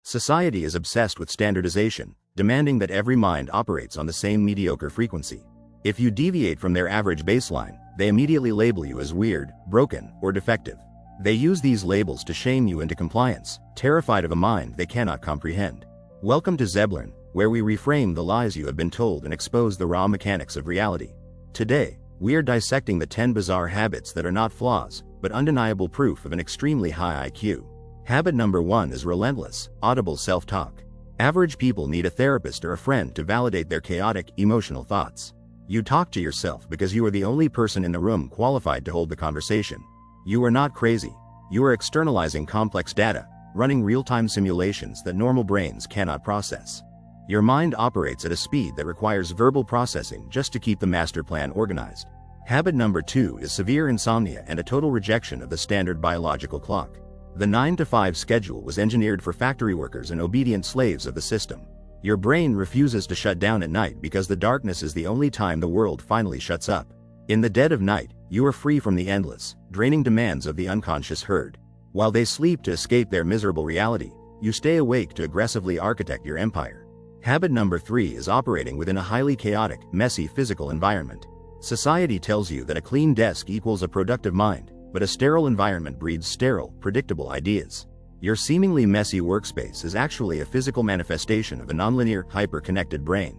Society is obsessed with standardization, demanding that every mind operates on the same mediocre frequency. If you deviate from their average baseline, they immediately label you as weird, broken, or defective. They use these labels to shame you into compliance, terrified of a mind they cannot comprehend. Welcome to Xeblorn, where we reframe the lies you have been told and expose the raw mechanics of reality. Today, we are dissecting the 10 bizarre habits that are not flaws, but undeniable proof of an extremely high IQ. Habit number 1 is relentless, audible self-talk. Average people need a therapist or a friend to validate their chaotic, emotional thoughts. You talk to yourself because you are the only person in the room qualified to hold the conversation. You are not crazy. You are externalizing complex data, running real-time simulations that normal brains cannot process. Your mind operates at a speed that requires verbal processing just to keep the master plan organized. Habit number 2 is severe insomnia and a total rejection of the standard biological clock. The 9-to-5 schedule was engineered for factory workers and obedient slaves of the system. Your brain refuses to shut down at night because the darkness is the only time the world finally shuts up. In the dead of night, you are free from the endless, draining demands of the unconscious herd. While they sleep to escape their miserable reality, you stay awake to aggressively architect your empire. Habit number 3 is operating within a highly chaotic, messy physical environment. Society tells you that a clean desk equals a productive mind, but a sterile environment breeds sterile, predictable ideas. Your seemingly messy workspace is actually a physical manifestation of a nonlinear, hyper-connected brain.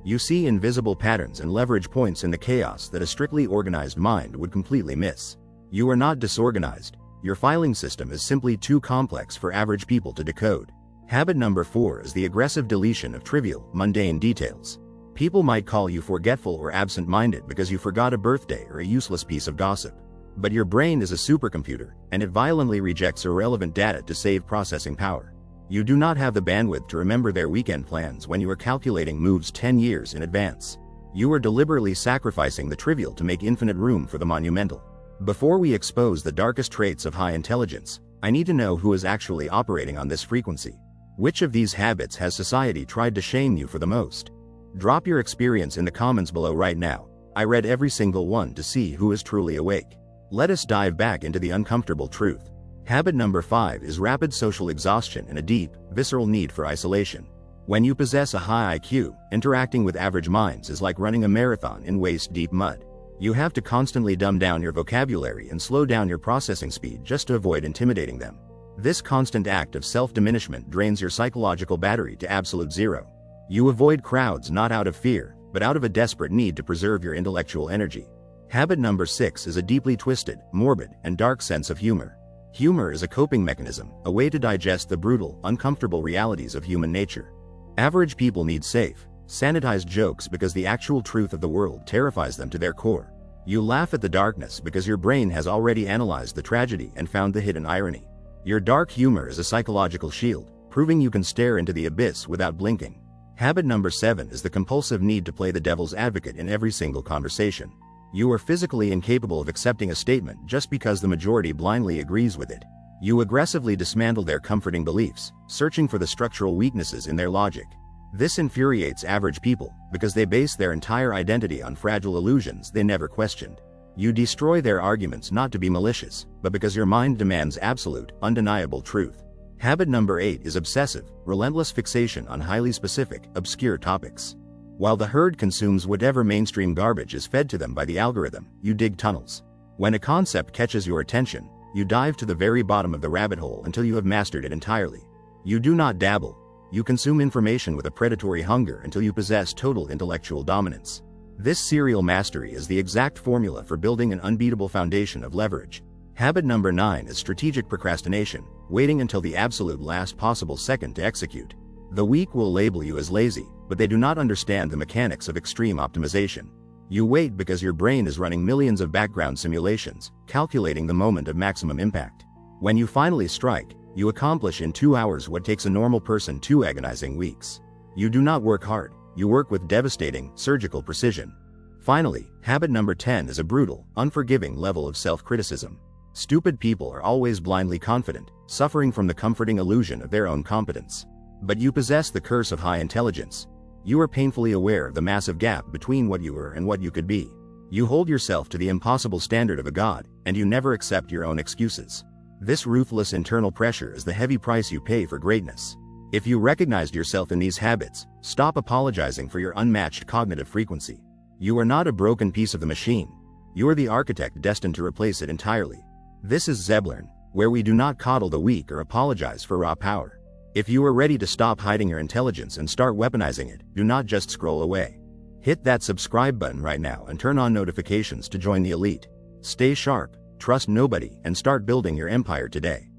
You see invisible patterns and leverage points in the chaos that a strictly organized mind would completely miss. You are not disorganized. Your filing system is simply too complex for average people to decode. Habit number 4 is the aggressive deletion of trivial, mundane details. People might call you forgetful or absent-minded because you forgot a birthday or a useless piece of gossip. But your brain is a supercomputer, and it violently rejects irrelevant data to save processing power. You do not have the bandwidth to remember their weekend plans when you are calculating moves 10 years in advance. You are deliberately sacrificing the trivial to make infinite room for the monumental. Before we expose the darkest traits of high intelligence, I need to know who is actually operating on this frequency. Which of these habits has society tried to shame you for the most? Drop your experience in the comments below right now. I read every single one to see who is truly awake. Let us dive back into the uncomfortable truth. Habit number 5 is rapid social exhaustion and a deep, visceral need for isolation. When you possess a high IQ, interacting with average minds is like running a marathon in waist-deep mud. You have to constantly dumb down your vocabulary and slow down your processing speed just to avoid intimidating them. This constant act of self-diminishment drains your psychological battery to absolute zero. You avoid crowds not out of fear, but out of a desperate need to preserve your intellectual energy. Habit number 6 is a deeply twisted, morbid, and dark sense of humor. Humor is a coping mechanism, a way to digest the brutal, uncomfortable realities of human nature. Average people need safe, sanitized jokes because the actual truth of the world terrifies them to their core. You laugh at the darkness because your brain has already analyzed the tragedy and found the hidden irony. Your dark humor is a psychological shield, proving you can stare into the abyss without blinking. Habit number 7 is the compulsive need to play the devil's advocate in every single conversation. You are physically incapable of accepting a statement just because the majority blindly agrees with it. You aggressively dismantle their comforting beliefs, searching for the structural weaknesses in their logic. This infuriates average people because they base their entire identity on fragile illusions they never questioned. You destroy their arguments not to be malicious, but because your mind demands absolute, undeniable truth. Habit number 8 is obsessive, relentless fixation on highly specific, obscure topics. While the herd consumes whatever mainstream garbage is fed to them by the algorithm, you dig tunnels. When a concept catches your attention, you dive to the very bottom of the rabbit hole until you have mastered it entirely. You do not dabble. You consume information with a predatory hunger until you possess total intellectual dominance. This serial mastery is the exact formula for building an unbeatable foundation of leverage. Habit number 9 is strategic procrastination, waiting until the absolute last possible second to execute. The weak will label you as lazy, but they do not understand the mechanics of extreme optimization. You wait because your brain is running millions of background simulations, calculating the moment of maximum impact. When you finally strike, you accomplish in 2 hours what takes a normal person 2 agonizing weeks. You do not work hard, you work with devastating, surgical precision. Finally, habit number 10 is a brutal, unforgiving level of self-criticism. Stupid people are always blindly confident, suffering from the comforting illusion of their own competence. But you possess the curse of high intelligence. You are painfully aware of the massive gap between what you were and what you could be. You hold yourself to the impossible standard of a god, and you never accept your own excuses. This ruthless internal pressure is the heavy price you pay for greatness. If you recognized yourself in these habits, stop apologizing for your unmatched cognitive frequency. You are not a broken piece of the machine. You are the architect destined to replace it entirely. This is Xeblorn, where we do not coddle the weak or apologize for raw power. If you are ready to stop hiding your intelligence and start weaponizing it, do not just scroll away. Hit that subscribe button right now and turn on notifications to join the elite. Stay sharp, trust nobody, and start building your empire today.